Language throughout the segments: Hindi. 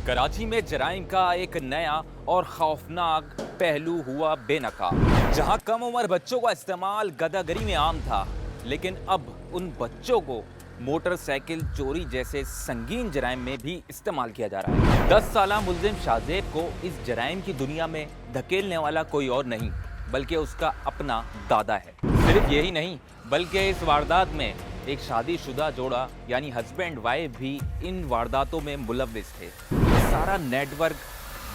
कराची में जराइम का एक नया और खौफनाक पहलू हुआ बेनकाब। जहां कम उम्र बच्चों का इस्तेमाल गदागरी में आम था, लेकिन अब उन बच्चों को मोटरसाइकिल चोरी जैसे संगीन जराइम में भी इस्तेमाल किया जा रहा है। 10 साला मुलजिम शाहजेब को इस जराइम की दुनिया में धकेलने वाला कोई और नहीं बल्कि उसका अपना दादा है। सिर्फ यही नहीं बल्कि इस वारदात में एक शादीशुदा जोड़ा यानी हस्बैंड वाइफ भी इन वारदातों में मुलव्विस थे। ये सारा नेटवर्क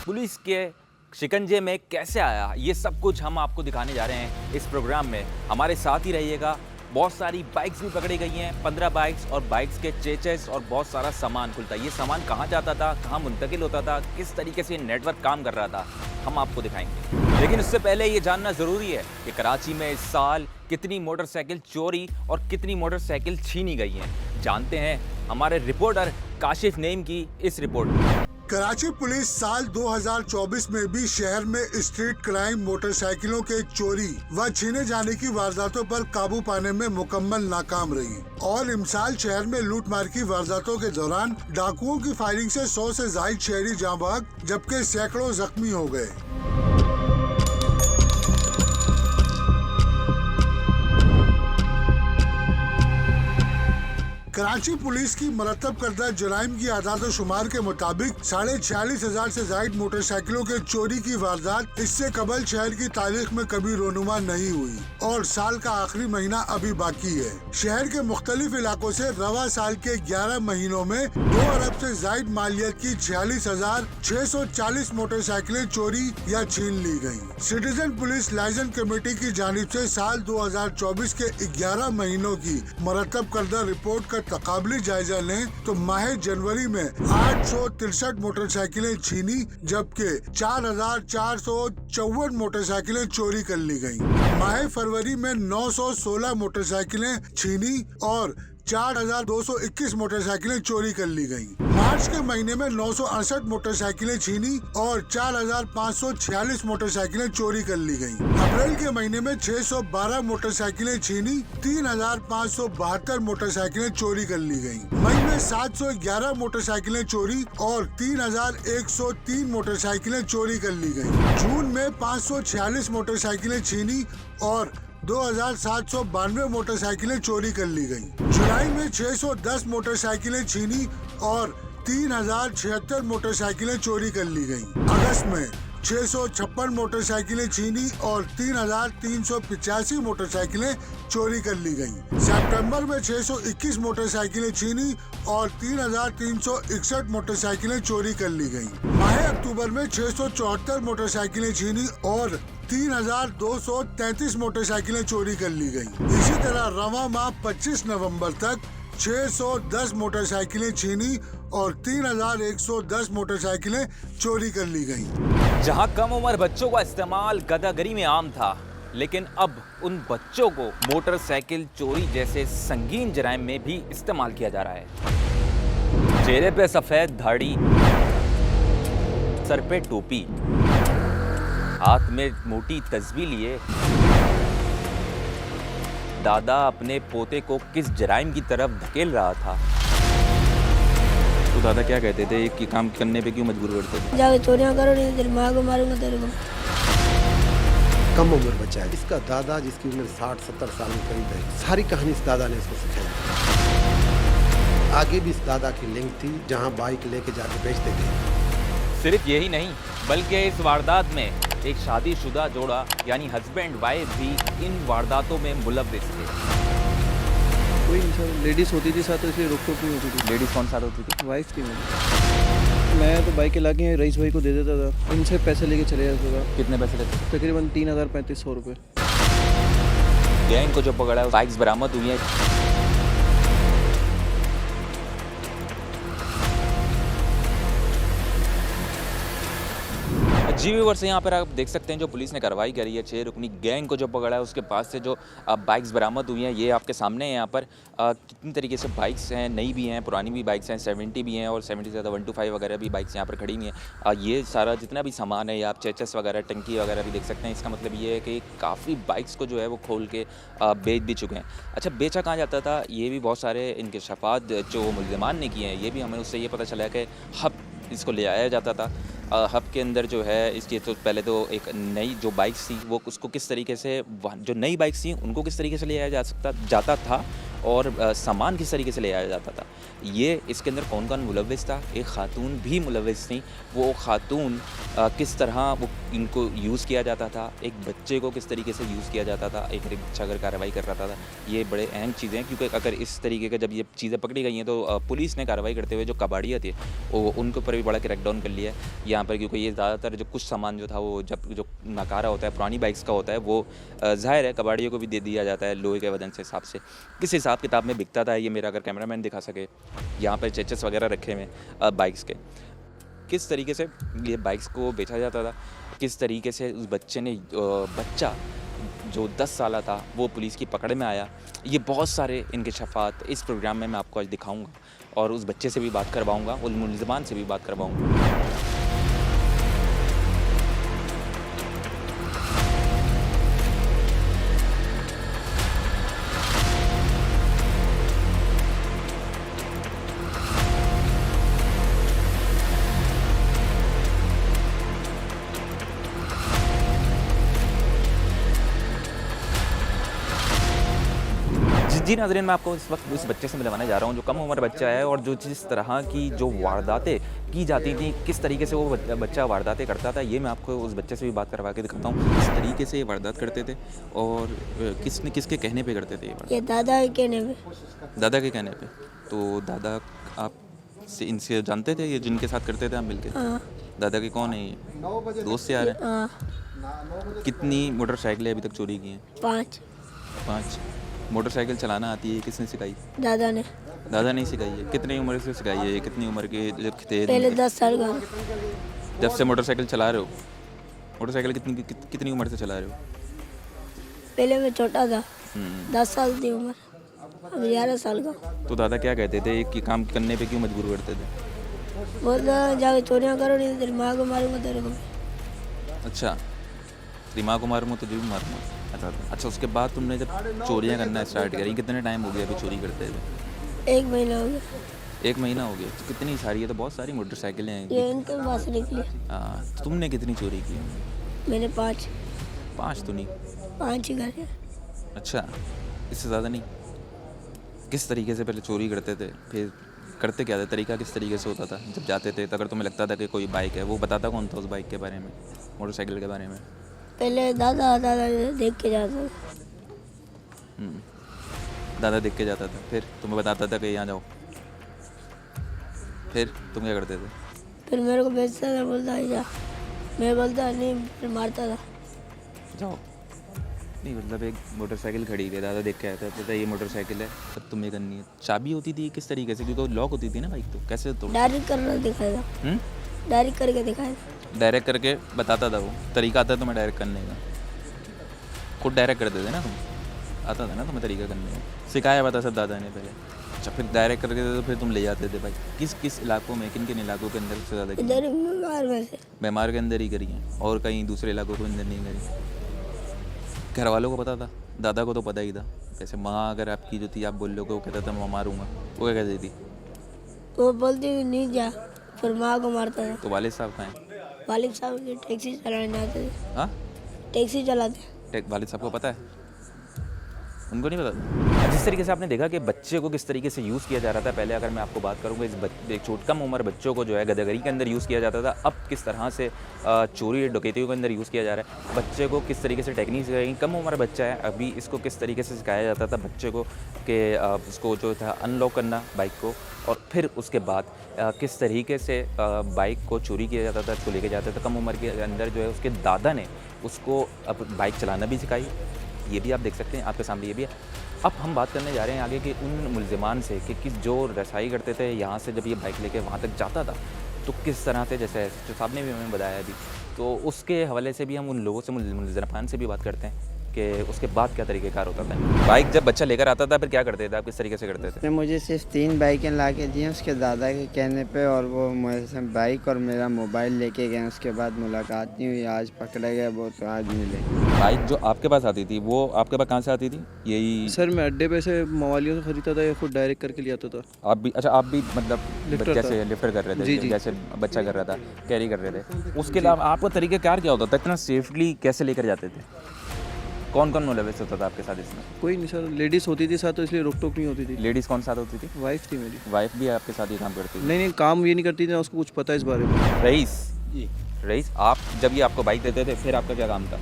पुलिस के शिकंजे में कैसे आया, ये सब कुछ हम आपको दिखाने जा रहे हैं इस प्रोग्राम में। हमारे साथ ही रहिएगा। बहुत सारी बाइक्स भी पकड़ी गई हैं, 15 बाइक्स और बाइक्स के चेचेस और बहुत सारा सामान खुलता है। ये सामान कहाँ जाता था, कहाँ मुंतकिल होता था, किस तरीके से नेटवर्क काम कर रहा था, हम आपको दिखाएंगे। लेकिन उससे पहले ये जानना ज़रूरी है कि कराची में इस साल कितनी मोटरसाइकिल चोरी और कितनी मोटरसाइकिल छीनी गई हैं। जानते हैं हमारे रिपोर्टर काशिफ नेम की इस रिपोर्ट में। कराची पुलिस साल 2024 में भी शहर में स्ट्रीट क्राइम, मोटरसाइकिलों के चोरी व छीने जाने की वारदातों पर काबू पाने में मुकम्मल नाकाम रही और इमसाल शहर में लूटमार की वारदातों के दौरान डाकुओं की फायरिंग से 100 से ज्यादा शहरी जाँ भाग जबकि सैकड़ों जख्मी हो गए। कराची पुलिस की मरतब करदा जराइम की आदाद शुमार के मुताबिक 46,500 से ज्यादा मोटरसाइकिलों के चोरी की वारदात इससे कबल शहर की तारीख में कभी रोनुमा नहीं हुई और साल का आखिरी महीना अभी बाकी है। शहर के मुख्तलिफ इलाकों से रवा साल के 11 महीनों में 2 अरब से ज्यादा मालियत की 46,640 मोटरसाइकिलें चोरी या छीन ली गयी। सिटीजन पुलिस लाइसेंस कमेटी की जानिब से साल 2024 के 11 महीनों की मरतब करदा रिपोर्ट का तकाबली जायजा लें तो माह जनवरी में 863 मोटरसाइकिलें छीनी जबकि 4,454 मोटरसाइकिलें चोरी कर ली गयी। माह फरवरी में 916 मोटरसाइकिलें छीनी और 4,221 मोटरसाइकिलें चोरी कर ली गयी। मार्च के महीने में 968 मोटरसाइकिलें छीनी और 4,546 मोटरसाइकिलें चोरी कर ली गयी। अप्रैल के महीने में 612 मोटरसाइकिलें छीनी, 3,572 मोटरसाइकिलें चोरी कर ली गयी। मई में 711 मोटरसाइकिलें चोरी और 3,103 मोटरसाइकिलें चोरी कर ली गयी। जून में 546 मोटरसाइकिलें छीनी और 2,792 मोटरसाइकिलें चोरी कर ली गयी। जुलाई में 610 मोटरसाइकिलें छीनी और 3,076 मोटरसाइकिलें चोरी कर ली गयी। अगस्त में 656 मोटरसाइकिलें छीनी और 3,385 मोटरसाइकिलें चोरी कर ली गयी। सितंबर में 621 मोटरसाइकिलें छीनी और 3,361 मोटरसाइकिलें चोरी कर ली गयी। माह अक्टूबर में 674 मोटरसाइकिलें छीनी और 3,233 मोटरसाइकिलें चोरी कर ली गयी। इसी तरह रवा माह 25 नवंबर तक 610 मोटरसाइकिलें छीनी और 3,110 मोटरसाइकिलें चोरी कर ली गयी। जहां कम उम्र बच्चों का इस्तेमाल गदागरी में आम था, लेकिन अब उन बच्चों को मोटरसाइकिल चोरी जैसे संगीन जराइम में भी इस्तेमाल किया जा रहा है। चेहरे पे सफेद दाढ़ी, सर पे टोपी, हाथ में मोटी तस्बीह लिए दादा अपने पोते को किस जराइम की तरफ धकेल रहा था। तो दादा क्या कहते थे कि काम करने पे क्यों मजबूर करते थे? जाके चोरियां करो, नहीं तेरी माँ को मारूंगा तेरे को। कम उम्र बच्चा है इसका दादा, जिसकी उम्र 60-70 साल के करीब है। सारी कहानी इस दादा ने इसको सिखाई। आगे भी इस दादा की लिंक थी जहाँ बाइक लेके जाके बेचते थे। सिर्फ यही नहीं बल्कि इस वारदात में एक शादीशुदा जोड़ा यानी हस्बैंड वाइफ भी इन वारदातों में मुलव्विस थे। कोई लेडीज होती थी साथ, तो इसलिए रोक टोक नहीं होती थी। लेडीज कौन साथ होती थी? वाइफ थी मेरी। मैं तो बाइक ला के रईस भाई को दे देता था, उनसे पैसे लेके चले जाता था। कितने पैसे लेते? तकरीबन 3,000-3,500 रुपये। गैंग को जो पकड़ा है, बाइक्स बरामद हुई हैं। जी व्यूअर्स, यहाँ पर आप देख सकते हैं जो पुलिस ने कार्रवाई करी है, 6 रुकनी गैंग को जो पकड़ा है उसके पास से जो बाइक्स बरामद हुई हैं ये आपके सामने है। यहाँ पर कितनी तरीके से बाइक्स हैं, नई भी हैं, पुरानी भी बाइक्स हैं, 70 भी हैं और 70 से ज़्यादा 125 वगैरह भी बाइक्स यहाँ पर खड़ी हुई हैं। ये सारा जितना भी सामान है, आप चेचस वगैरह, टंकी वगैरह भी देख सकते हैं। इसका मतलब ये है कि काफ़ी बाइक्स को जो है वो खोल के बेच भी चुके हैं। अच्छा, बेचा कहाँ जाता था, ये भी बहुत सारे इंकशाफात जो मुल्ज़िमान ने किए हैं, ये भी हमें उससे ये पता चला है कि इसको ले आया जाता था। हब के अंदर जो है इसकी तो पहले तो एक नई जो बाइक्स थी वो उसको किस तरीके से जो नई बाइक्स थी उनको किस तरीके से ले आया जाता था और सामान किस तरीके से ले आया जाता था। ये इसके अंदर कौन कौन मुलव्विस था, एक ख़ातून भी मुलव्विस थी। वो ख़ातून किस तरह वो इनको यूज़ किया जाता था, एक बच्चे को किस तरीके से यूज़ किया जाता था, एक बच्चा अगर कार्रवाई कर रहा था। ये बड़े अहम चीज़ें हैं क्योंकि अगर इस तरीके के जब ये चीज़ें पकड़ी गई हैं तो पुलिस ने कार्रवाई करते हुए जो कबाड़िया थे वो उनके ऊपर भी बड़ा क्रैकडाउन कर लिया है यहाँ पर, क्योंकि ये ज़्यादातर जो कुछ सामान जो था वो जब जो नकारा होता है पुरानी बाइक्स का होता है वो ज़ाहिर है कबाड़ियों को भी दे दिया जाता है लोहे के वजन से हिसाब से। किस हिसाब किताब में बिकता था ये मेरा अगर कैमरामैन दिखा सके, यहाँ पर चेचस वगैरह रखे हुए बाइक्स के, किस तरीके से ये बाइक्स को बेचा जाता था, किस तरीके से उस बच्चे ने बच्चा जो 10 साल था वो पुलिस की पकड़ में आया। ये बहुत सारे इनके शफ़ात इस प्रोग्राम में मैं आपको आज दिखाऊंगा और उस बच्चे से भी बात करवाऊंगा, उन मुलज़मान से भी बात करवाऊंगा। जी नाज़रीन, मैं आपको इस वक्त उस बच्चे से मिलवाने जा रहा हूँ जो कम उम्र बच्चा है और जो जिस तरह की जो वारदातें की जाती थी, किस तरीके से वो बच्चा वारदातें करता था, ये मैं आपको उस बच्चे से भी बात करवा के दिखाता हूँ। किस तरीके से ये वारदात करते थे और किसके कहने पे करते थे ये दादा के कहने पे। दादा के कहने पे। तो दादा आप इनसे जानते थे, ये जिनके साथ करते थे आप मिलके? हाँ। दादा के कौन है ये? दोस्त यार हैं? हाँ। कितनी मोटरसाइकिलें अभी तक चोरी की हैं? 5। मोटरसाइकिल चलाना आती है, किसने सिखाई? दादा ने। दादा नहीं सिखाई है? कितनी उम्र से सिखाई है? कितनी उम्र के थे? पहले 10 साल का। जब से मोटरसाइकिल चला रहे हो? मोटरसाइकिल कितनी उम्र से चला रहे हो? पहले मैं छोटा था, 10 साल थी उम्र, अब 11 साल का। तो दादा क्या कहते थे कि काम करने पे क्यों मजबूर करते थे? बोलता जाके चोरियाँ करो नहीं तो तेरी माँ को मारूंगा तेरे को। अच्छा, तेरी माँ को मारूंगा तुझे भी मारूंगा। अच्छा, उसके बाद तुमने जब चोरियाँ करना स्टार्ट करी, कितने टाइम हो गया अभी चोरी करते थे? 1 महीना हो गया। 1 महीना हो गया। तो कितनी सारी है, तो बहुत सारी मोटरसाइकिलें हैं। ये इनके पास निकली। हाँ, तुमने कितनी चोरी की? मैंने 5 तो नहीं? 5 ही करे। अच्छा, इससे ज़्यादा नहीं? किस तरीके से पहले चोरी करते थे, फिर करते क्या थे, तरीका किस तरीके से होता था जब जाते थे? तो अगर तुम्हें लगता था कि कोई बाइक है, वो बताता कौन था उस बाइक के बारे में, मोटरसाइकिल के बारे में? पहले दादा देख के जाता था। दादा देख के जाता था, फिर तुम्हें बताता था कि यहाँ जाओ, फिर तुम क्या करते थे? फिर मेरे को बेचता था, बोलता जा, मैं बोलता नहीं, फिर मारता था। जाओ नहीं, मतलब एक मोटरसाइकिल खड़ी है, दादा देख के आया था, पता ये मोटरसाइकिल है, तब तुम्हें करनी है। चाबी होती थी किस तरीके से, क्योंकि लॉक होती थी ना बाइक, तो कैसे तोड़? डायरेक्ट करना दिखाया था। डायरेक्ट करके दिखाया था। डायरेक्ट करके बताता था वो, तरीका आता तुम्हें डायरेक्ट करने का? खुद डायरेक्ट करते थे ना तुम? आता था ना तुम्हें तरीका करने का? सिखाया पता सब दादा ने पहले? अच्छा, फिर डायरेक्ट करके थे तो फिर तुम ले जाते थे बाइक? किस इलाकों में, किन इलाकों के अंदर से ज़्यादा? इधर बीमार में से। बीमार के अंदर ही करी है और कहीं दूसरे इलाकों के अंदर नहीं करी? घर वालों को पता था? दादा को तो पता ही था। जैसे माँ अगर आपकी जो थी, आप बोल लो कि वो कहता था मैं मारूंगा, वो क्या कहती थी? वो बोलती थी नहीं जा, फिर माँ को मारता था। तो वालिद साहब कहाँ हैं? वालिद साहब टैक्सी चलाने जाते थे। हाँ, टैक्सी चलाते। वालिद साहब को पता है? उनको नहीं पता? जिस तरीके से आपने देखा कि बच्चे को किस तरीके से यूज़ किया जा रहा था, पहले अगर मैं आपको बात करूँगा एक कम उम्र बच्चों को जो है गदागरी के अंदर यूज़ किया जाता था, अब किस तरह से चोरी डकैतियों के अंदर यूज़ किया जा रहा है। बच्चे को किस तरीके से टेक्निक सिखाई, कम उम्र बच्चा है अभी, इसको किस तरीके से सिखाया जाता था बच्चे को कि उसको जो था अनलॉक करना बाइक को, और फिर उसके बाद किस तरीके से बाइक को चोरी किया जाता था, उसको लेके जाता था। कम उम्र के अंदर जो है उसके दादा ने उसको अब बाइक चलाना भी सिखाई, ये भी आप देख सकते हैं आपके सामने, ये भी है। अब हम बात करने जा रहे हैं आगे कि उन मुलज़िमान से कि किस जो रसाई करते थे यहाँ से, जब ये बाइक लेके वहाँ तक जाता था तो किस तरह से, जैसे जो साहब ने भी हमें बताया अभी, तो उसके हवाले से भी हम उन लोगों से, मुलज़िमान से भी बात करते हैं उसके बाद क्या तरीक़ेकार होता था? बाइक जब बच्चा लेकर आता था फिर क्या करते थे आप, किस तरीके से करते थे? उसने मुझे सिर्फ 3 बाइकें ला के दी उसके दादा के कहने पे, और वो मुझे से बाइक और मेरा मोबाइल लेके गए। उसके बाद मुलाकात नहीं हुई, आज पकड़े गए वो, तो आज मिले। बाइक जो आपके पास आती थी वो आपके पास कहाँ से आती थी? यही सर मैं अड्डे पे से मवालियों से ख़रीदता था या खुद डायरेक्ट करके ले आता था। आप भी? अच्छा, आप भी मतलब लिफ्टर जैसे था। लिफ्टर कर रहे थे, जी, जी। जैसे बच्चा कर रहा था, कैरी कर रहे थे। उसके अलावा आपका तरीक़ाकार क्या होता था? इतना सेफली कैसे लेकर जाते थे? कौन कौन मुलविस होता था आपके साथ इसमें? कोई नहीं सर, लेडीज़ होती थी साथ तो इसलिए रोक टोक नहीं होती थी। लेडीज़ कौन साथ होती थी? वाइफ थी मेरी। वाइफ भी आपके साथ ये काम करती थी? नहीं काम ये नहीं करती थी ना, उसको कुछ पता है इस बारे में। रईस जी रईस, आप जब ये आपको बाइक देते थे फिर आपका क्या काम था?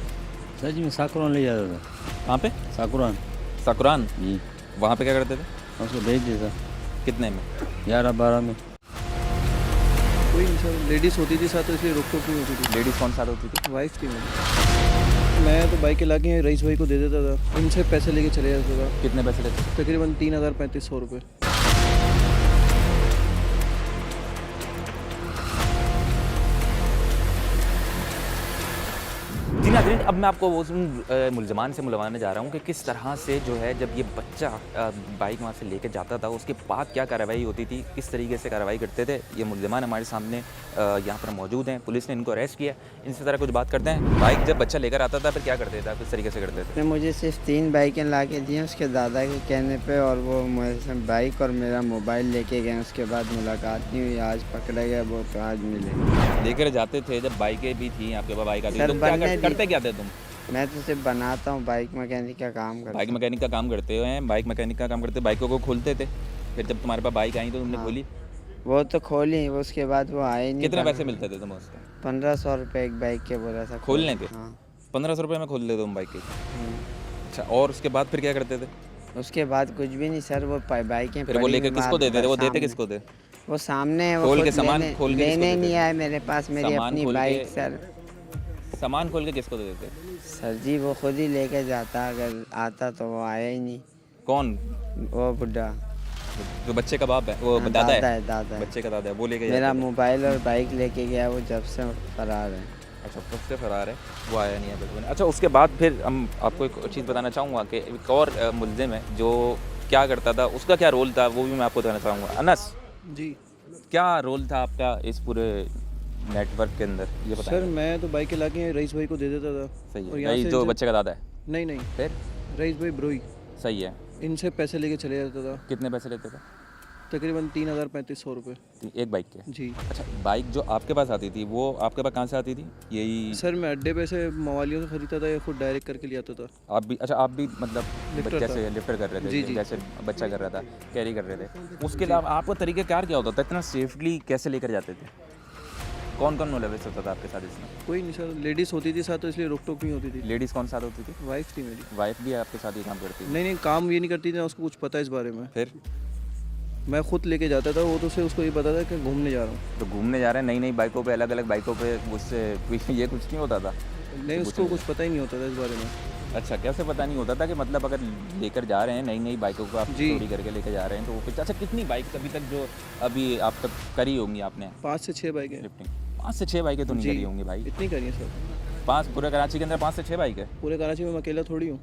सर जी, मैं साकुरान ले जाता था। कहाँ पे? साकुरान सकुरान। जी, वहाँ पे क्या करते थे? उसको भेज देता कितने में? 11-12 में। कोई नहीं सर, लेडीज़ होती थी साथ तो इसलिए रोक टोक नहीं होती थी। लेडीज़ कौन साथ होती थी? वाइफ थी मेरी। मैं तो बाइक ला के रईस भाई को दे देता था, उनसे पैसे लेके चले जाता था। कितने पैसे लेते थे? तकरीबन 3,000-3,500 रुपये। जी नाज़रीन, अब मैं आपको उस मुलजमान से मुलवाने जा रहा हूँ कि किस तरह से जो है जब ये बच्चा बाइक वहाँ से लेके जाता था उसके बाद क्या कार्रवाई होती थी, किस तरीके से कार्रवाई करते थे। ये मुलजमान हमारे सामने यहाँ पर मौजूद हैं, पुलिस ने इनको अरेस्ट किया। इनसे ज़रा कुछ बात करते हैं। बाइक जब बच्चा लेकर आता था फिर क्या करते थे आप, किस तरीके से करते थे? उसने मुझे सिर्फ 3 बाइकें ला के दी उसके दादा के कहने पे, और वो मुझे से बाइक और मेरा मोबाइल लेके गए। उसके बाद मुलाकात नहीं हुई, आज पकड़े गए वो, तो आज मिले। लेकर जाते थे जब बाइकें भी थी आपके पास, बाइक आती सर, थी तो क्या बनने दी। करते क्या थे तुम? मैं तो सिर्फ बनाता हूँ, बाइक मैकेनिक का काम करता बाइक मैकेनिक का काम करते हैं, बाइक मैकेनिक का काम करते, बाइकों को खोलते थे। फिर जब तुम्हारे पास बाइक आई तो तुमने हाँ। खोली? हूँ। वो तो खोली, उसके बाद वो आए नहीं। कितने पैसे मिलते थे तुम्हें उसके? 1500 रुपये एक बाइक के बोला था खोलने के? हाँ। 1500 रुपये में खोल लेते तुम बाइक की? हम्म। अच्छा, और उसके बाद फिर क्या करते थे? उसके बाद कुछ भी नहीं सर, वो बाइकें फिर वो पड़ी लेकर हुई किसको बात देते थे? वो देते सामने। किसको थे? वो सामने है, वो खोल खुद के सामान लेने- खोल के किसको लेने देते नहीं थे? आए मेरे पास, मेरी सामान अपनी खोल बाइक के- सर। सामान खोल के किसको दे देते? सर जी वो खुद ही लेके जाता, अगर आता तो वो आया ही नहीं। कौन? वो बुढ़ा जो बच्चे का बाप है, वो हाँ, दादा है? दादा है। बच्चे का दादा है, वो लेके मेरा जाता था। मोबाइल और बाइक लेके गया, वो जब से फरार है। अच्छा, कब से फरार है, वो आया नहीं है बिल्कुल। अच्छा, उसके बाद फिर हम आपको एक चीज़ बताना चाहूँगा कि एक और मुलजिम है जो क्या करता था, उसका क्या रोल था वो भी मैं आपको बताना चाहूँगा। अनस, जी क्या रोल था आपका इस पूरे नेटवर्क के अंदर, ये बताएं। सर मैं तो बाइक ला के रईस भाई को दे देता था। सही और है, यहाँ यही से जो जब- बच्चे का दादा है? नहीं फिर रईस भाई ब्रोई, सही है। इनसे पैसे लेके चले जाता था। कितने पैसे लेते थे? तकरीबन 3,000-3,500 रुपये। एक बाइक के? जी अच्छा, बाइक जो आपके पास आती थी वो आपके पास कहाँ से आती थी? यही सर मैं अड्डे पे से मवालियों से ख़रीदता था या खुद डायरेक्ट करके ले आता था। आप भी? अच्छा, आप भी मतलब लिफ्टर जैसे था। लिफ्टर कर रहे थे, जी, जी। जैसे बच्चा कर रहा था, कैरी कर रहे थे। उसके अलावा आपका तरीक़ाकार क्या होता था? इतना सेफली कैसे लेकर जाते थे? कौन कौन मुलविस होता था आपके साथ इसमें? कोई नहीं सर, लेडीज़ होती थी साथ तो इसलिए रोक टोक नहीं होती थी। लेडीज़ कौन साथ होती थी? वाइफ थी मेरी। वाइफ भी आपके साथ ये काम करती थी? नहीं काम ये नहीं करती थी ना, उसको कुछ पता है इस बारे में। फिर मैं खुद लेके जाता था, वो तो से उसको ये पता था कि घूमने जा रहा हूँ। तो घूमने जा रहे हैं नई नई बाइकों पे, अलग अलग बाइकों पे, उससे ये कुछ नहीं होता था? नहीं उसको कुछ पता ही नहीं होता था इस बारे में। अच्छा, कैसे पता नहीं होता था कि मतलब अगर लेकर जा रहे हैं नई नई बाइकों को आप जी। चोरी करके लेकर जा रहे हैं तो वो कुछ। अच्छा, कितनी बाइक अभी तक जो अभी आप तक करी होंगी आपने 5 से 6 बाइकें। लिफ्टिंग? 5 से 6 बाइकें तो नहीं करी होंगी भाई। इतनी करी है सर। 5 पूरे कराची के अंदर 5 से 6 बाइक है? पूरे कराची में मैं अकेला थोड़ी हूँ।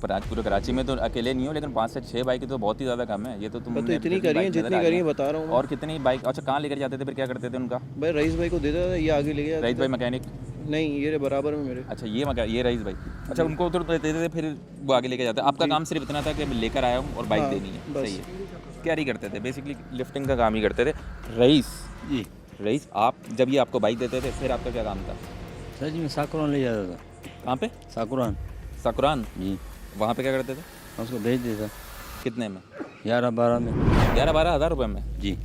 पूरे कराची में तो अकेले नहीं हो, लेकिन 5 से 6 बाइकें तो बहुत ही ज़्यादा कम है। ये तो तुम मैं तो इतनी करी है जितनी करी है बता रहा हूँ। और कितनी बाइक? अच्छा, कहाँ लेकर जाते थे फिर, क्या करते थे उनका? भाई रईस भाई को दे देता था, ये आगे ले गया। रईस भाई मैकेनिक? नहीं ये बराबर में मेरे। अच्छा, ये रईस भाई। अच्छा, उनको उधर देते थे फिर वो आगे लेके जाते। आपका काम सिर्फ इतना था कि मैं लेकर आया हूँ और बाइक हाँ, देनी है। बस। सही है, कैरी करते थे, बेसिकली लिफ्टिंग का काम ही करते थे। रईस जी रईस, आप जब ये आपको बाइक देते थे फिर आपका क्या काम था? सर जी, मैं साकुरान ले जाता था। कहाँ पे? साकुरान सकुरान। जी, वहाँ पे क्या करते थे? उसको भेज देता कितने में? 11-12 में। 11-12 हज़ार रुपये में जी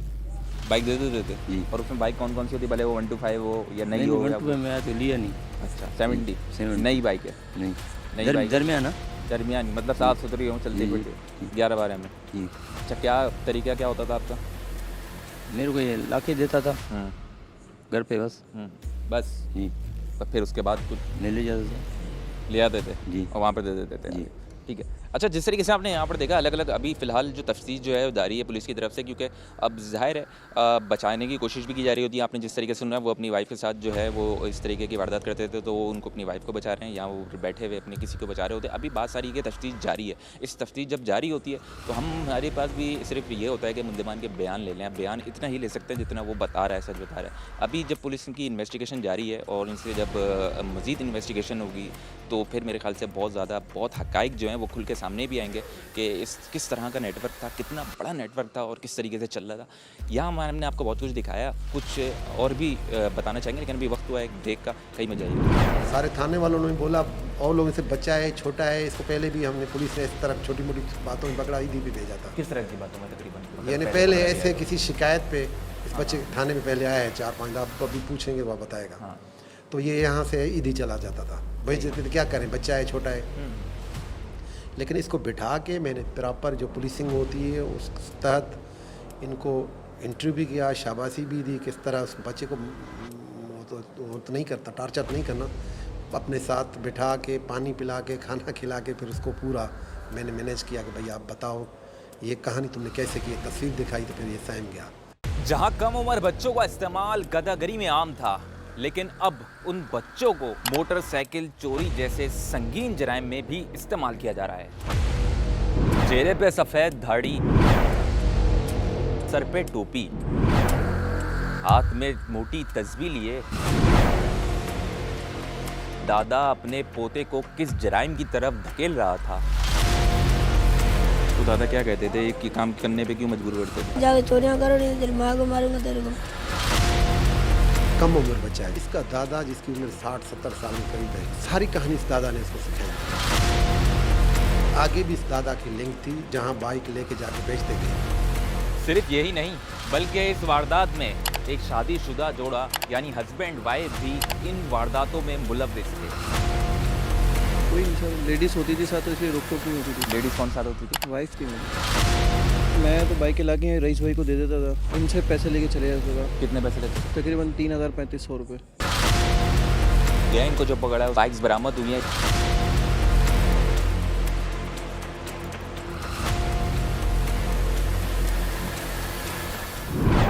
बाइक दे देते थे? जी। और उसमें बाइक कौन कौन सी होती? भले वो 125 हो या नहीं हो या 1 में तो लिया नहीं। अच्छा, 70 70 नई बाइक है? नहीं, नई बाइक दरमियान ना। दरमियानी, मतलब साफ सुथरी हो, चलती जी, फिरती। 11-12 में? जी, अच्छा, क्या तरीका क्या होता था आपका? मेरे को ये ला के देता था घर पे बस। बस? जी, तो फिर उसके बाद कुछ ले जाता था। ले आते थे जी। और वहाँ पे दे देते थे? जी। ठीक है। अच्छा, जिस तरीके से आपने यहाँ पर देखा अलग अलग अभी फ़िलहाल जो तफ्तीश जो है वो जारी है पुलिस की तरफ से, क्योंकि अब ज़ाहिर है बचाने की कोशिश भी की जा रही होती है। आपने जिस तरीके से सुना वो अपनी वाइफ के साथ जो है वो इस तरीके की वारदात करते थे, तो वो उनको अपनी वाइफ को बचा रहे हैं, या वो बैठे हुए अपने किसी को बचा रहे होते हैं। अभी बात सारी है कि तफ्तीश जारी है। इस तफ्तीश जब जारी होती है तो हमारे पास भी सिर्फ ये होता है कि मुल्ज़िमान के बयान ले लें। बयान इतना ही ले सकते हैं जितना वो बता रहा है, सच बता रहा है। अभी जब पुलिस की इन्वेस्टिगेशन जारी है और इनसे जब मज़ीद इन्वेस्टिगेशन होगी तो फिर मेरे ख्याल से बहुत हक़ाइक़ जो हैं वो खुल के सामने भी आएंगे कि इस किस तरह का नेटवर्क था, कितना बड़ा नेटवर्क था और किस तरीके से चल रहा था। यहाँ हमने आपको बहुत कुछ दिखाया, कुछ और भी बताना चाहेंगे, लेकिन अभी वक्त हुआ है एक ब्रेक का, कहीं में जाइए। सारे थाने वालों ने बोला और लोगों से बच्चा है, छोटा है, इसको पहले भी हमने पुलिस ने इस तरह छोटी मोटी बातों में पकड़ा ही भी भेजा था। किस तरह की बातों में तकरीबन? यानी पहले ऐसे किसी शिकायत पे इस बच्चे थाने में पहले आया है 4-5 आप अभी पूछेंगे वह बताएगा। हाँ। तो ये यहाँ से ईदी चला जाता था, भाई जैसे क्या करें, बच्चा है, छोटा है। लेकिन इसको बिठा के मैंने प्रॉपर जो पुलिसिंग होती है उस तहत इनको इंटरव्यू भी किया, शाबाशी भी दी, किस तरह उस बच्चे को वो तो नहीं करता, टार्चर नहीं करना, अपने साथ बिठा के पानी पिला के खाना खिला के फिर उसको पूरा मैंने मैनेज किया कि भाई आप बताओ ये कहानी तुमने कैसे की, तस्वीर दिखाई तो फिर ये सहम गया। जहां कम उम्र बच्चों का इस्तेमाल गदागरी में आम था, लेकिन अब उन बच्चों को मोटरसाइकिल चोरी जैसे संगीन जराइम में भी इस्तेमाल किया जा रहा है। चेहरे पे सफ़ेद दाढ़ी, सर पे टोपी, हाथ में मोटी तस्बीह लिए दादा अपने पोते को किस जराइम की तरफ धकेल रहा था। तो दादा क्या कहते थे कि काम करने पे क्यों मजबूर करते थे? जाके चोरियां करो, नहीं तेरी माँ को मारूंगा तेरे को। कम उम्र बच्चा है, इसका दादा जिसकी उम्र 60-70 साल में करीब है, सारी कहानी इस दादा ने इसको सिखाई। आगे भी इस दादा की लिंक थी जहां बाइक लेके जाके बेचते थे। सिर्फ यही नहीं बल्कि इस वारदात में एक शादीशुदा जोड़ा यानी हस्बैंड वाइफ भी इन वारदातों में मुलव्विस थे। कोई नहीं सर, लेडीज़ होती थी साथ तो इसलिए रोक टोक नहीं होती थी। लेडीज़ कौन साथ होती थी? वाइफ थी मेरी। मैं तो बाइक ला के रईस भाई को दे देता था, उनसे पैसे लेके चले जाता था। कितने पैसे लेते थे? तकरीबन 3000-3500 रुपये। गैंग को जो पकड़ा है बाइक्स बरामद हुई हैं।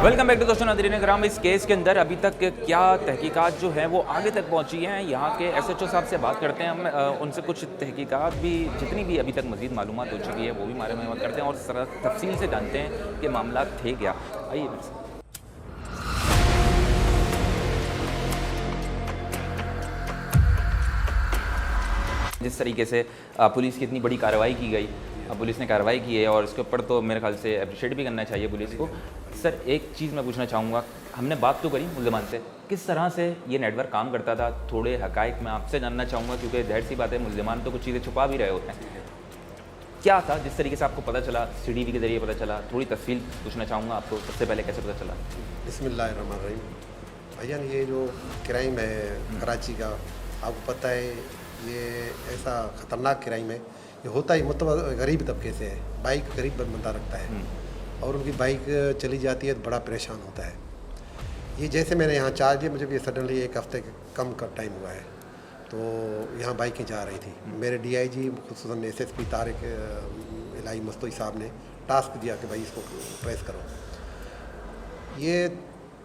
वेलकम बैक टू दोस्तों नाज़रीन कराम। इस केस के अंदर अभी तक क्या तहकीकात जो है वो आगे तक पहुंची हैं, यहाँ के SHO साहब से बात करते हैं हम, उनसे कुछ तहकीकात भी जितनी भी अभी तक मज़ीद मालूमात हो चुकी है वो भी हमारे में बात करते हैं और सारा तफसील से जानते हैं कि मामला थे क्या। आइए जिस तरीके से पुलिस की इतनी बड़ी कार्रवाई की गई, पुलिस ने कार्रवाई की है और इसके ऊपर तो मेरे ख्याल से अप्रिशिएट भी करना चाहिए पुलिस को। सर एक चीज़ मैं पूछना चाहूँगा, हमने बात तो करी मुल्ज़िमान से, किस तरह से ये नेटवर्क काम करता था, थोड़े हक़ाइक़ मैं आपसे जानना चाहूँगा, क्योंकि ज़ाहिर सी बात है मुल्ज़िमान तो कुछ चीज़ें छुपा भी रहे होते हैं। क्या था जिस तरीके से आपको पता चला, CCTV के ज़रिए पता चला, थोड़ी तफसील पूछना चाहूँगा आपको, सबसे पहले कैसे पता चला? बिस्मिल्लाहिर्रहमानिर्रहीम। भैया ये जो क्राइम है कराची का, आपको पता है ये ऐसा ख़तरनाक क्राइम है, ये होता ही मतलब गरीब तबके से है, बाइक गरीब बंदा रखता है और उनकी बाइक चली जाती है तो बड़ा परेशान होता है। ये जैसे मैंने यहाँ चार्ज लिया, मुझे भी सडनली 1 हफ्ते कम का टाइम हुआ है, तो यहाँ बाइकें जा रही थी। मेरे DIG खुसूसन SSP तारिक इलाही मस्तोई साहब ने टास्क दिया कि भाई इसको ट्रेस करो। ये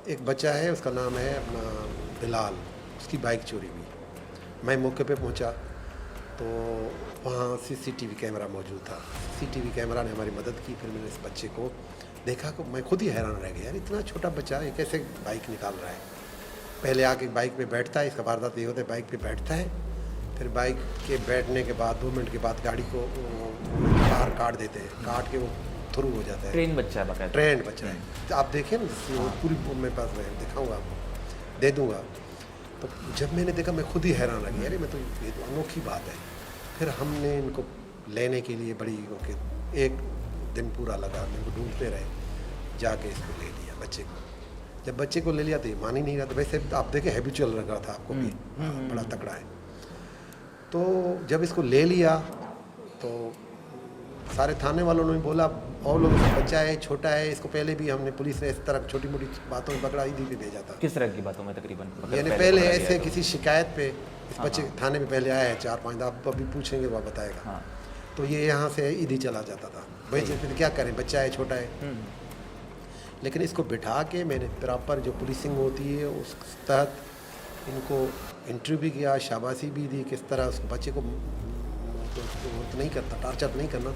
एक बच्चा है, उसका नाम है अपना बिलाल, उसकी बाइक चोरी हुई। मैं मौके पे पहुंचा तो वहाँ CCTV कैमरा मौजूद था। CCTV कैमरा ने हमारी मदद की। फिर मैंने इस बच्चे को देखा को मैं खुद ही हैरान रह गया, यार इतना छोटा बच्चा ये कैसे बाइक निकाल रहा है। पहले आके बाइक पे बैठता है, इसका वारदात ये होता है, बाइक पे बैठता है, फिर बाइक के बैठने के बाद 2 मिनट के बाद गाड़ी को बाहर काट देते हैं, काट के वो थ्रू हो जाता है। ट्रेन बच्चा है, ट्रेंड बच्चा है, तो आप देखें ना पूरी मेरे पास मैं दिखाऊँगा आपको, दे दूँगा। तो जब मैंने देखा मैं खुद ही हैरान रह गया, अरे मैं तो ये तो अनोखी बात है। फिर हमने इनको लेने के लिए बड़ी ओके 1 दिन पूरा लगा, इनको ढूंढते रहे, जाके इसको ले लिया बच्चे को। जब बच्चे को ले लिया तो ये मान ही नहीं रहा था, वैसे आप देखें हैबिचुअल लग रहा था आपको भी, बड़ा तगड़ा है। तो जब इसको ले लिया तो सारे थाने वालों ने बोला और लोगों से बच्चा है, छोटा है, इसको पहले भी हमने पुलिस ने इस तरह छोटी मोटी बातों में पकड़ा ही भी भेजा था। किस तरह की बातों में तकरीबन? यानी पहले ऐसे किसी शिकायत पे इस बच्चे थाने में पहले आया है 4-5, आप अभी पूछेंगे वह बताएगा। तो ये यहाँ से इधर चला जाता था। भाई फिर क्या करें, बच्चा है, छोटा है। लेकिन इसको बिठा के मैंने प्रॉपर जो पुलिसिंग होती है उस तहत इनको इंटरव्यू भी किया, शाबाशी भी दी, किस तरह उस बच्चे को तो नहीं करता, टार्चर नहीं करना,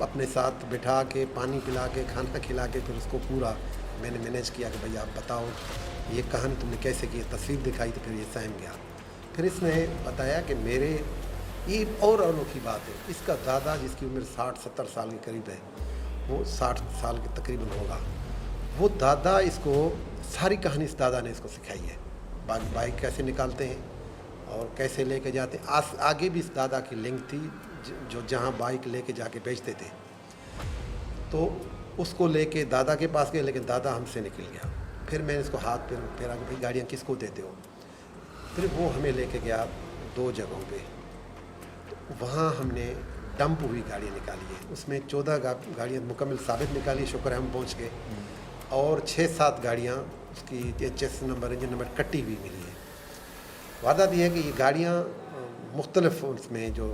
अपने साथ बिठा के पानी पिला के खाना खिला के फिर उसको पूरा मैंने मैनेज किया कि भाई आप बताओ ये कहानी तुमने कैसे की, तस्वीर दिखाई तो फिर ये सहम गया। फिर इसने बताया कि मेरे ये और अनोखी बात है, इसका दादा जिसकी उम्र 60-70 साल के करीब है, वो 60 साल के तकरीबन होगा, वो दादा इसको सारी कहानी इस दादा ने इसको सिखाई है। बाइक कैसे निकालते हैं और कैसे लेके जाते हैं। आगे भी इस दादा की लिंक थी जो जहाँ बाइक लेके जाके बेचते थे, तो उसको लेके दादा के पास गए, लेकिन दादा हमसे निकल गया। फिर मैंने इसको हाथ पे फेरा कि भाई गाड़ियाँ किसको देते हो। फिर वो हमें लेके गया 2 जगहों पे, तो वहाँ हमने डंप हुई गाड़ियाँ निकाली है, उसमें 14 गाड़ियाँ मुकम्मल साबित निकाली, शुक्र है हम पहुँच गए। और 6-7 गाड़ियाँ उसकी HS नंबर, इंजन नंबर कटी हुई मिली है। वारदात ये है कि ये गाड़ियाँ मुख्तलिफ उसमें जो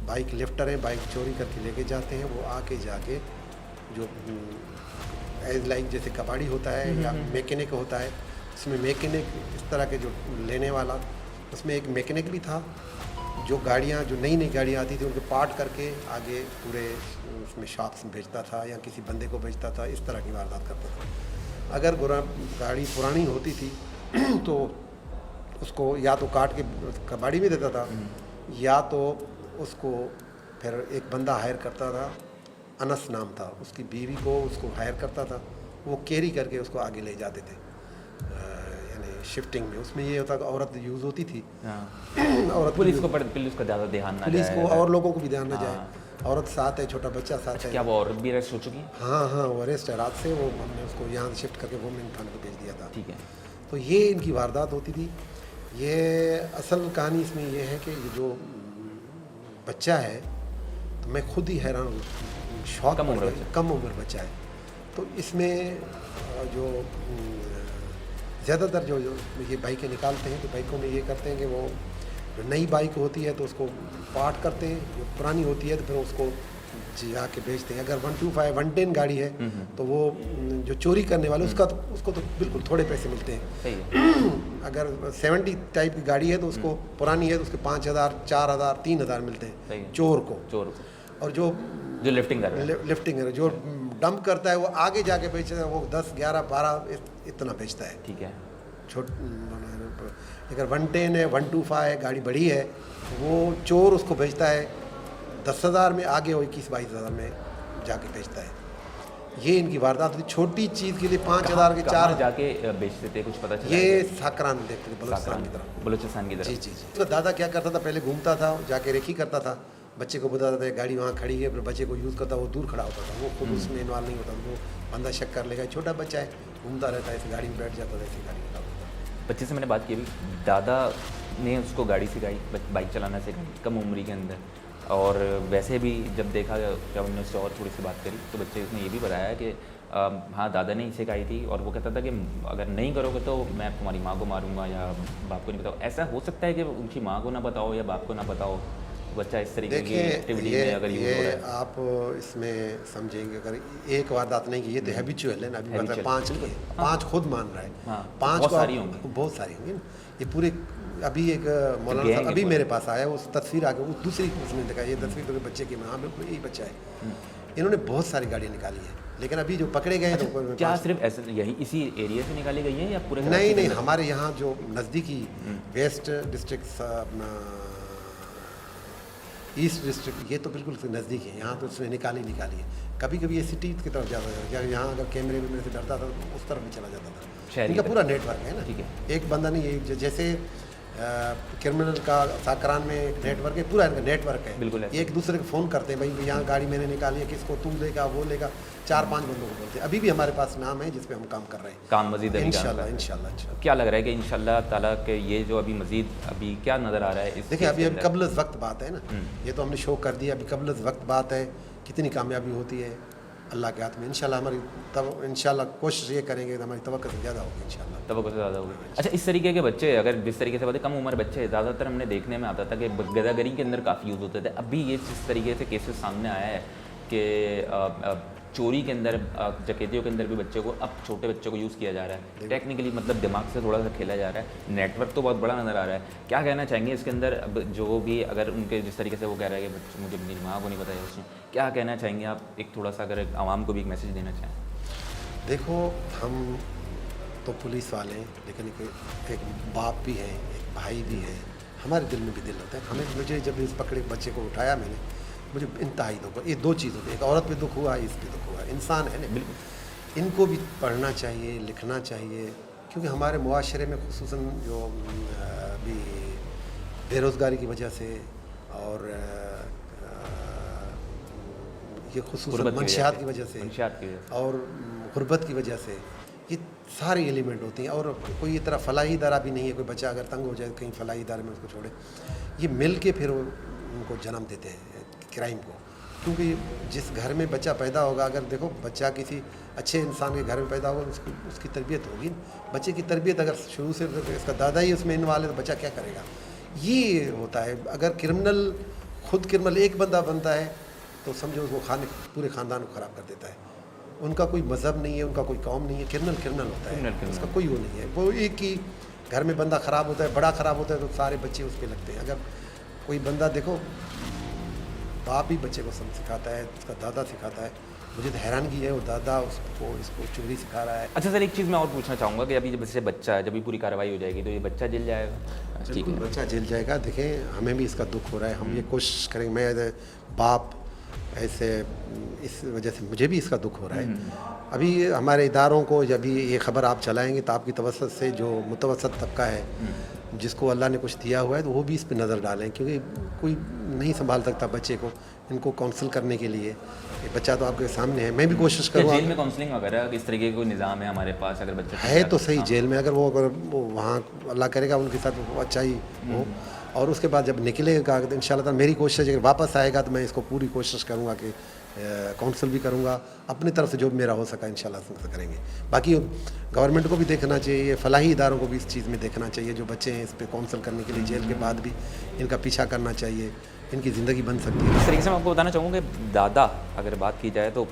बाइक लिफ्टर हैं, बाइक चोरी करके लेके जाते हैं, वो आके जाके जो एज लाइक जैसे कबाड़ी होता है या मैकेनिक होता है, उसमें मैकेनिक इस तरह के जो लेने वाला, उसमें एक मैकेनिक भी था जो गाड़ियाँ जो नई गाड़ियाँ आती थी उनको पार्ट करके आगे पूरे उसमें शॉप्स में बेचता था या किसी बंदे को बेचता था, इस तरह की वारदात करता था। अगर गाड़ी पुरानी होती थी तो उसको या तो काट के कबाड़ी में देता था, या तो उसको फिर एक बंदा हायर करता था, अनस नाम था, उसकी बीवी को उसको हायर करता था, वो कैरी करके उसको आगे ले जाते थे यानी शिफ्टिंग में। उसमें ये होता कि औरत यूज़ होती थी, औरत पुलिस को ज़्यादा ध्यान ना पुलिस जाए, को और लोगों को भी ध्यान ना जाए, औरत साथ है, छोटा बच्चा साथ है। क्या वो औरत भी अरेस्ट हो चुकी है? हाँ, वो अरेस्ट है, रात से वो हमने उसको यहाँ से शिफ्ट करके वुमेन थाने को भेज दिया था। ठीक है। तो ये इनकी वारदात होती थी। ये असल कहानी इसमें ये है कि ये जो बच्चा है, तो मैं खुद ही हैरान हूँ, शौक कम उम्र बच्चा है। तो इसमें जो ज़्यादातर जो ये बाइकें निकालते हैं, तो बाइकों में ये करते हैं कि वो जो नई बाइक होती है तो उसको पार्ट करते हैं, जो पुरानी होती है तो फिर उसको जाके बेचते हैं। अगर 125 110 गाड़ी है तो वो जो चोरी करने वाले उसको तो बिल्कुल थोड़े पैसे मिलते हैं। सही है। अगर 70 टाइप की गाड़ी है तो उसको पुरानी है तो उसके 5000 4000 3000 मिलते हैं चोर को। और जो लिफ्टिंग कर रहा है, जो डंप करता है वो आगे जाके बेचता है, वो 10 11 12 इतना बेचता है। ठीक है। अगर 110 है 125 है, गाड़ी बड़ी है, वो चोर उसको बेचता है 10,000 में, आगे वो 21-22 हज़ार में जाके बेचता है। ये इनकी वारदात होती। छोटी चीज़ के लिए 5,000 के 4 जाके बेचते थे, कुछ पता चला? ये साकरान देखते थे, बलूचिस्तान की तरफ। जी। उसका दादा क्या करता था, पहले घूमता था, जाके रेखी करता था, बच्चे को बताता था गाड़ी वहाँ खड़ी है, फिर बच्चे को यूज़ करता, वो दूर खड़ा होता था, वो खुद उसमें इन्वॉल्व नहीं होता, वो बंदा शक कर लेगा, छोटा बच्चा है, घूमता रहता है, ऐसी गाड़ी में बैठ जाता था, ऐसी गाड़ी खड़ा होता था। बच्चे से मैंने बात की भी, दादा ने उसको गाड़ी सिखाई, बाइक चलाना सिखाई कम उम्र के अंदर। और वैसे भी जब देखा, जब हमने उससे और थोड़ी सी बात करी तो बच्चे उसने ये भी बताया कि हाँ दादा ने ही सिखाई थी, और वो कहता था कि अगर नहीं करोगे तो मैं तुम्हारी माँ को मारूंगा या बाप को नहीं बताओ। ऐसा हो सकता है कि उनकी माँ को ना बताओ या बाप को ना बताओ, बच्चा इस तरीके की एक्टिविटी में अगर यूज हो रहा है? आप इसमें समझेंगे, अगर एक वारदात नहीं की, ये तो हैबिचुअल है ना, अभी मतलब 5 की है, 5 खुद मान रहा है, 5 बहुत सारी होंगी, बहुत सारी होंगी। ये पूरे अभी एक मौलाना साहब अभी मेरे पास आया, उस तस्वीर आके वो दूसरी उसने देखा, ये तस्वीर तो बच्चे की, हाँ बिल्कुल यही बच्चा है। इन्होंने बहुत सारी गाड़ियाँ निकाली है, लेकिन अभी जो पकड़े गए तो क्या सिर्फ ऐसे यही इसी एरिया से निकाली गई है या पूरे? नहीं, हमारे यहाँ जो नज़दीकी वेस्ट डिस्ट्रिक्ट, अपना ईस्ट डिस्ट्रिक्ट, ये तो बिल्कुल नज़दीक है, यहाँ तो उसने निकाली है। कभी कभी ये सिटी की तरफ जाता था, यहाँ अगर कैमरे में मेरे से डरता था तो उस तरफ भी चला जाता था। इनका पूरा नेटवर्क है ना। ठीक है। एक बंदा नहीं, एक जैसे क्रिमिनल का साकरान में एक नेटवर्क है, पूरा इनका नेटवर्क है। बिल्कुल। एक दूसरे को फ़ोन करते हैं, भाई यहाँ गाड़ी मैंने निकाली है, किसको, तू लेगा वो लेगा, 4-5 बंदों को बोलते हैं। अभी भी हमारे पास नाम है जिस पे हम काम कर रहे हैं, काम मजीद इंशाल्लाह। क्या लग रहा है कि इंशाल्लाह ताला के ये जो अभी मजीद अभी क्या नज़र आ रहा है? देखिए अभी कबल वक्त बात है ना, ये तो हमने शो कर दिया, अभी कबल वक्त बात है, कितनी कामयाबी होती है अल्लाह के हाथ में इंशाल्लाह। हमारी तब इंशाल्लाह कोशिश ये करेंगे कि हमारी तवक्को से ज़्यादा होगी इंशाल्लाह। तवक्को से ज़्यादा होगी। अच्छा, इस तरीके के बच्चे अगर जिस तरीके से बताए कम उम्र बच्चे ज़्यादातर हमने देखने में आता था कि गदागरी के अंदर काफ़ी यूज़ होते थे। अभी ये जिस तरीके से केसेस सामने आया है कि चोरी के अंदर डकैतियों के अंदर भी बच्चों को, अब छोटे बच्चों को यूज़ किया जा रहा है, टेक्निकली मतलब दिमाग से थोड़ा सा खेला जा रहा है, नेटवर्क तो बहुत बड़ा नज़र आ रहा है। क्या कहना चाहेंगे इसके अंदर? अब जो भी अगर उनके जिस तरीके से वो कह रहा है कि बच्चे मुझे अपनी माँ को नहीं पता है उसमें, क्या कहना चाहेंगे आप? एक थोड़ा सा अगर आवाम को भी एक मैसेज देना चाहें। देखो, हम तो पुलिस वाले हैं, लेकिन एक बाप भी है, एक भाई भी है, हमारे दिल में भी दिल होता है। मुझे जब इस पकड़े बच्चे को उठाया मैंने, मुझे इंतहाई दुख हुआ। ये दो चीज़ होती है, एक औरत पे दुख हुआ, इस पे दुख हुआ। इंसान है ना, इनको भी पढ़ना चाहिए, लिखना चाहिए, क्योंकि हमारे मुआशरे में खुसूसन जो अभी बेरोज़गारी की वजह से और ये खुसूसन मंशियात की वजह से और गुर्बत की वजह से ये सारे एलिमेंट होती हैं। और कोई तरह फलाही इदारा भी नहीं है, कोई बच्चा अगर तंग हो जाए कहीं फलाही इदारे में उसको छोड़े, ये मिल के फिर उनको जन्म देते हैं क्राइम को। क्योंकि जिस घर में बच्चा पैदा होगा, अगर देखो बच्चा किसी अच्छे इंसान के घर में पैदा होगा, उसकी तरबियत होगी। बच्चे की तरबियत अगर शुरू से इसका दादा ही उसमें इन्वॉल्व है तो बच्चा क्या करेगा? ये होता है। अगर क्रिमिनल खुद क्रिमिनल एक बंदा बनता है तो समझो वो पूरे ख़ानदान को ख़राब कर देता है। उनका कोई मज़हब नहीं है, उनका कोई कौम नहीं है, क्रिमिनल होता है, उसका कोई वो नहीं है। वो एक ही घर में बंदा ख़राब होता है, बड़ा ख़राब होता है तो सारे बच्चे उस पर लगते हैं। अगर कोई बंदा देखो, बाप ही बच्चे को सिखाता है, उसका दादा सिखाता है। मुझे तो हैरानगी है, वो दादा इसको चोरी सिखा रहा है। अच्छा सर, एक चीज़ मैं और पूछना चाहूँगा कि अभी जब से बच्चा है, जब भी पूरी कार्रवाई हो जाएगी तो ये बच्चा जेल जाएगा? ठीक है, बच्चा जेल जाएगा। देखें, हमें भी इसका दुख हो रहा है, हम ये कोशिश करेंगे। मैं बाप ऐसे इस वजह से मुझे भी इसका दुख हो रहा है। अभी हमारे इदारों को जब भी ये ख़बर आप चलाएंगे तो आपकी तवज्जो से जो मुतवसत तबका है, जिसको अल्लाह ने कुछ दिया हुआ है, तो वो भी इस पे नज़र डालें, क्योंकि कोई नहीं संभाल सकता बच्चे को। इनको काउंसिल करने के लिए ये बच्चा तो आपके सामने है, मैं भी कोशिश करूँगा। जेल में काउंसलिंग वगैरह किस तरीके का कोई निज़ाम है हमारे पास? अगर बच्चा है तो सही जेल में, अगर वो वहाँ अल्लाह करेगा उनके साथ वो अच्छा ही हो, और उसके बाद जब निकलेगा तो इंशाल्लाह मेरी कोशिश है कि वापस आएगा तो मैं इसको पूरी कोशिश करूँगा कि काउंसिल भी करूँगा, अपनी तरफ से जो भी मेरा हो सका इंशाल्लाह करेंगे। बाकी गवर्नमेंट को भी देखना चाहिए, फलाही इदारों को भी इस चीज़ में देखना चाहिए। जो बच्चे हैं इस पर काउंसिल करने के लिए जेल के बाद भी इनका पीछा करना चाहिए, इनकी ज़िंदगी बन सकती है। इस तरीके से मैं आपको बताना चाहूँगा कि दादा अगर बात की जाए तो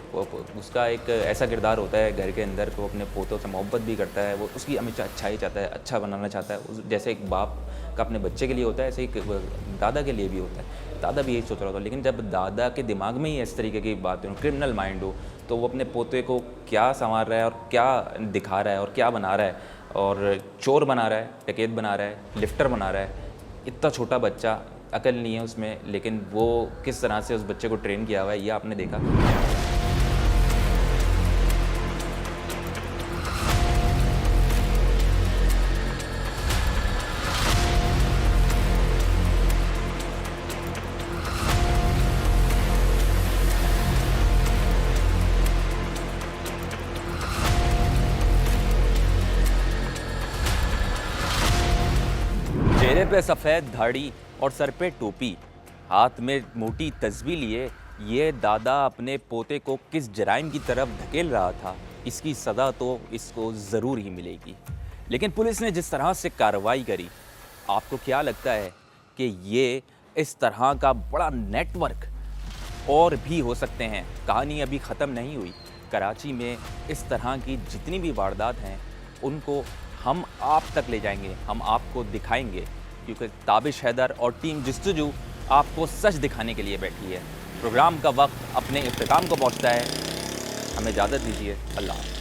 उसका एक ऐसा किरदार होता है घर के अंदर को अपने पोतों से मोहब्बत भी करता है, वो उसकी हमेशा अच्छाई चाहता है, अच्छा बनाना चाहता है। जैसे एक बाप का अपने बच्चे के लिए होता है, ऐसे एक दादा के लिए भी होता है। दादा भी यही सोच रहा होता है, लेकिन जब दादा के दिमाग में ही इस तरीके की बात हो, क्रिमिनल माइंड हो, तो वो अपने पोते को क्या संवार रहा है और क्या दिखा रहा है और क्या बना रहा है, और चोर बना रहा है, डकैत बना रहा है, लिफ्टर बना रहा है। इतना छोटा बच्चा, अकल नहीं है उसमें, लेकिन वो किस तरह से उस बच्चे को ट्रेन किया हुआ है ये आपने देखा। चेहरे पे सफ़ेद दाढ़ी और सर पे टोपी, हाथ में मोटी तस्बीह लिए ये दादा अपने पोते को किस जराइम की तरफ धकेल रहा था, इसकी सज़ा तो इसको ज़रूर ही मिलेगी। लेकिन पुलिस ने जिस तरह से कार्रवाई करी, आपको क्या लगता है कि ये इस तरह का बड़ा नेटवर्क और भी हो सकते हैं? कहानी अभी ख़त्म नहीं हुई। कराची में इस तरह की जितनी भी वारदात हैं उनको हम आप तक ले जाएंगे, हम आपको दिखाएंगे, क्योंकि ताबिश हैदर और टीम जस्तजू आपको सच दिखाने के लिए बैठी है। प्रोग्राम का वक्त अपने इख्तिताम को पहुंचता है, हमें इजाज़त दीजिए। अल्लाह।